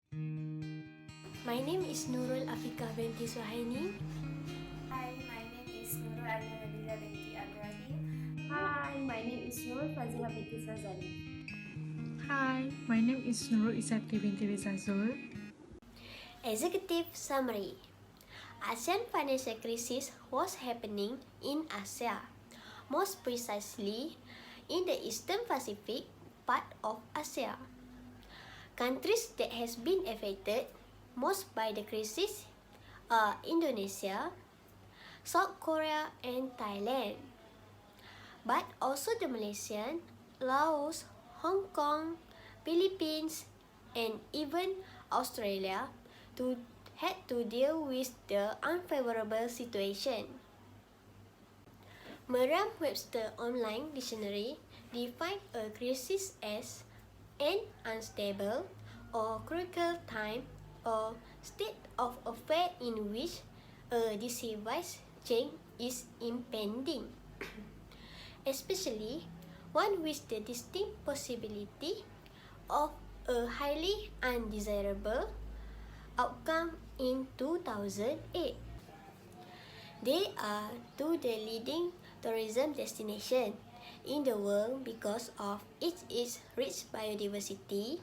My name is Nurul Afika binti Suhaini. Hi, my name is Nurul Alina Nabila binti Ibrahim. Hi, my name is Nur Faziha binti Sazali. Hi, my name is Nurul Isati binti Rizazul. Executive Summary. ASEAN financial crisis was happening in Asia, most precisely in the Eastern Pacific part of Asia. Countries that has been affected most by the crisis are Indonesia, South Korea and Thailand, but also the Malaysian, Laos, Hong Kong, Philippines, and even Australia had to deal with the unfavorable situation. Merriam-Webster Online Dictionary defined a crisis as an unstable or critical time or state of affair in which a decisive change is impending, especially one with the distinct possibility of a highly undesirable outcome in 2008. They are two the leading tourism destination in the world because of its rich biodiversity,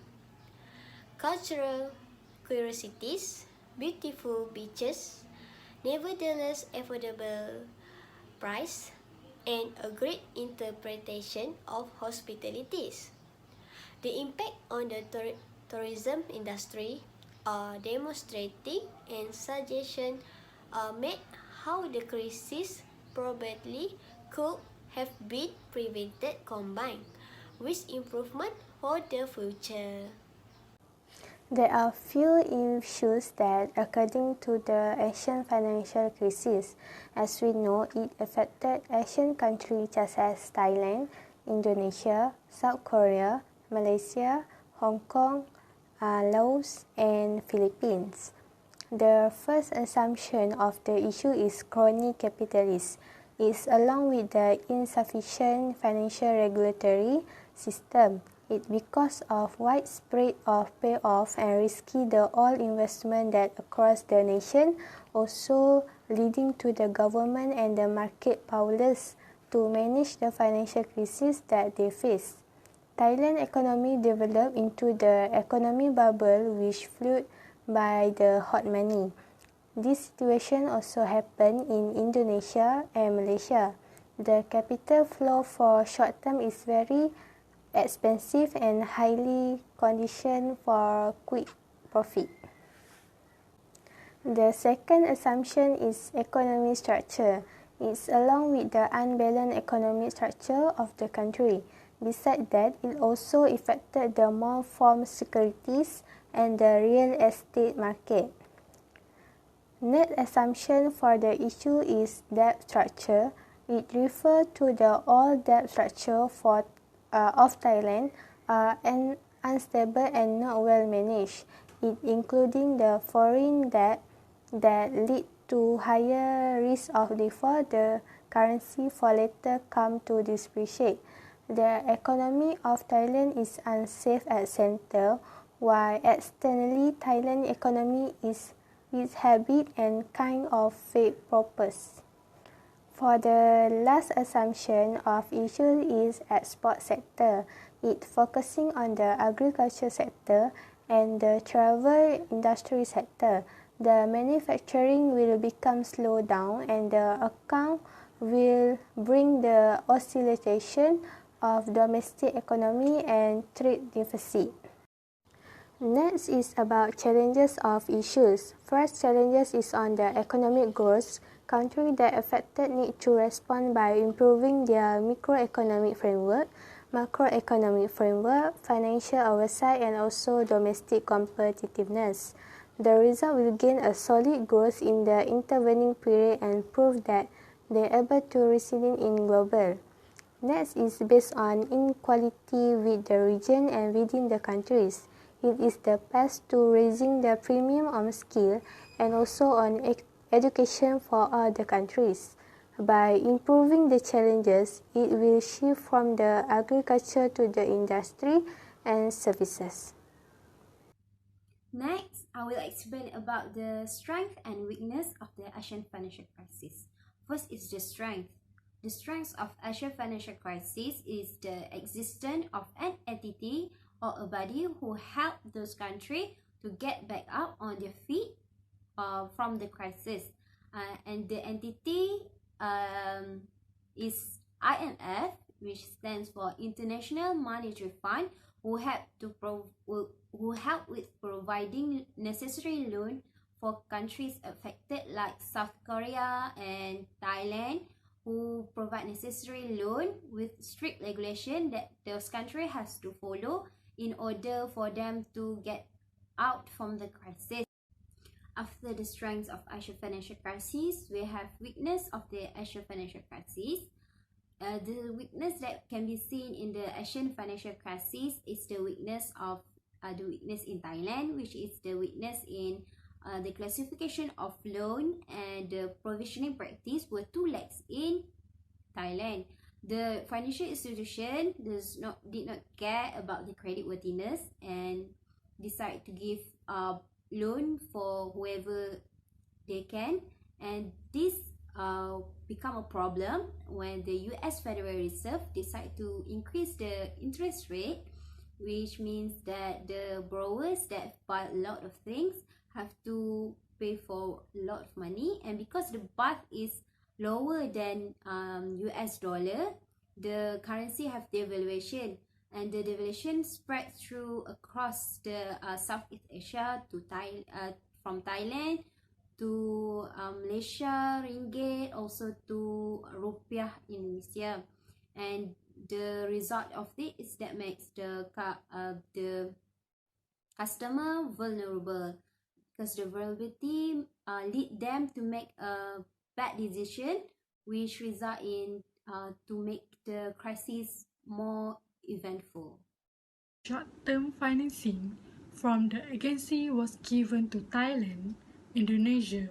cultural curiosities, beautiful beaches, nevertheless affordable price, and a great interpretation of hospitalities. The impact on the tourism industry are demonstrating and suggestions are made how the crisis probably could have been prevented combined with improvement for the future. There are few issues that, according to the Asian financial crisis, as we know, it affected Asian countries such as Thailand, Indonesia, South Korea, Malaysia, Hong Kong, Laos, and Philippines. The first assumption of the issue is crony capitalism. It's along with the insufficient financial regulatory system. It because of widespread of payoff and risky the all investment that across the nation, also leading to the government and the market powerless to manage the financial crisis that they face. Thailand economy developed into the economy bubble which fueled by the hot money. This situation also happened in Indonesia and Malaysia. The capital flow for short term is very expensive and highly conditioned for quick profit. The second assumption is economic structure. It's along with the unbalanced economic structure of the country. Besides that, it also affected the more formed securities and the real estate market. Net assumption for the issue is debt structure. It refers to the all debt structure of Thailand and unstable and not well managed. It including the foreign debt that lead to higher risk of default. The currency for later come to depreciate. The economy of Thailand is unsafe at center, while externally Thailand economy is its habit and kind of fake purpose. For the last assumption of issue is export sector. It focusing on the agriculture sector and the travel industry sector. The manufacturing will become slow down and the account will bring the oscillation of domestic economy and trade deficit. Next is about challenges of issues. First challenges is on the economic growth. Countries that affected need to respond by improving their microeconomic framework, macroeconomic framework, financial oversight, and also domestic competitiveness. The result will gain a solid growth in the intervening period and prove that they are able to resilient in global. Next is based on inequality with the region and within the countries. It is the path to raising the premium on skill and also on education for all the countries. By improving the challenges, it will shift from the agriculture to the industry and services. Next, I will explain about the strength and weakness of the Asian financial crisis. First is the strength. The strength of Asian financial crisis is the existence of an entity or a body who helped those countries to get back up on their feet from the crisis. And the entity is IMF, which stands for International Monetary Fund, who help with providing necessary loan for countries affected like South Korea and Thailand, who provide necessary loan with strict regulation that those countries has to follow in order for them to get out from the crisis. After the strengths of Asian financial crisis, we have weakness of the Asian financial crisis. The weakness that can be seen in the Asian financial crisis is the weakness in Thailand, which is the weakness in the classification of loan and the provisioning practice were two lacks in Thailand. The financial institution did not care about the creditworthiness and decide to give loan for whoever they can, and this become a problem when the US Federal Reserve decide to increase the interest rate, which means that the borrowers that buy a lot of things have to pay for a lot of money, and because the baht is lower than US dollar, the currency have devaluation, and the devaluation spread through across the Southeast Asia to from Thailand to Malaysia, Ringgit, also to Rupiah Indonesia, and the result of this is that makes the customer vulnerable, because the vulnerability lead them to make a bad decision, which result in to make the crisis more eventful. Short-term financing from the agency was given to Thailand, Indonesia,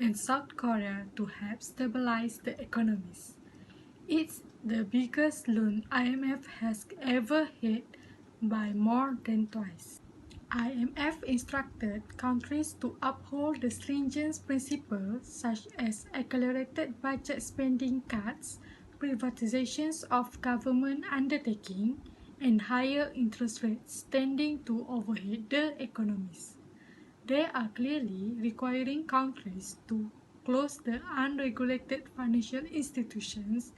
and South Korea to help stabilize the economies. It's the biggest loan IMF has ever had by more than twice. IMF instructed countries to uphold the stringent principles such as accelerated budget spending cuts, privatizations of government undertaking, and higher interest rates tending to overheat the economies. They are clearly requiring countries to close the unregulated financial institutions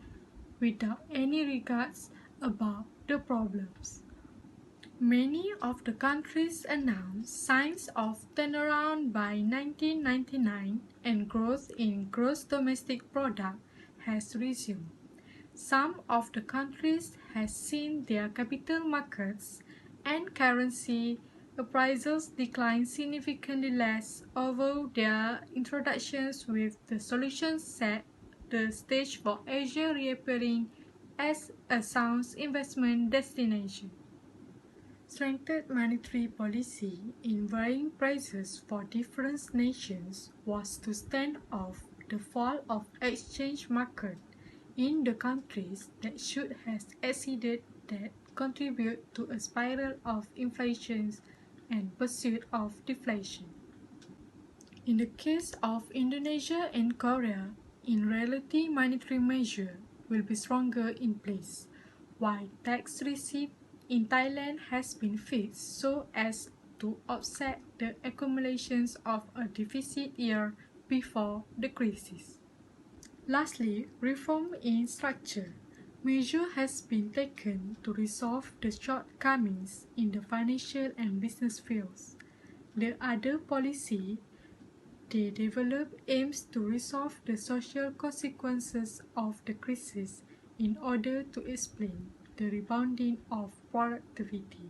without any regards about the problems. Many of the countries announced signs of turnaround by 1999, and growth in gross domestic product has resumed. Some of the countries have seen their capital markets and currency appraisals decline significantly less, although their introductions with the solution set the stage for Asia reappearing as a sound investment destination. Strengthened monetary policy in varying prices for different nations was to stand off the fall of exchange market in the countries that should have exceeded that contribute to a spiral of inflation and pursuit of deflation. In the case of Indonesia and Korea, in reality monetary measure will be stronger in place, while tax receipt in Thailand has been fixed so as to offset the accumulations of a deficit year before the crisis. Lastly, reform in structure. Measure has been taken to resolve the shortcomings in the financial and business fields. The other policy they develop aims to resolve the social consequences of the crisis in order to explain the rebounding of productivity.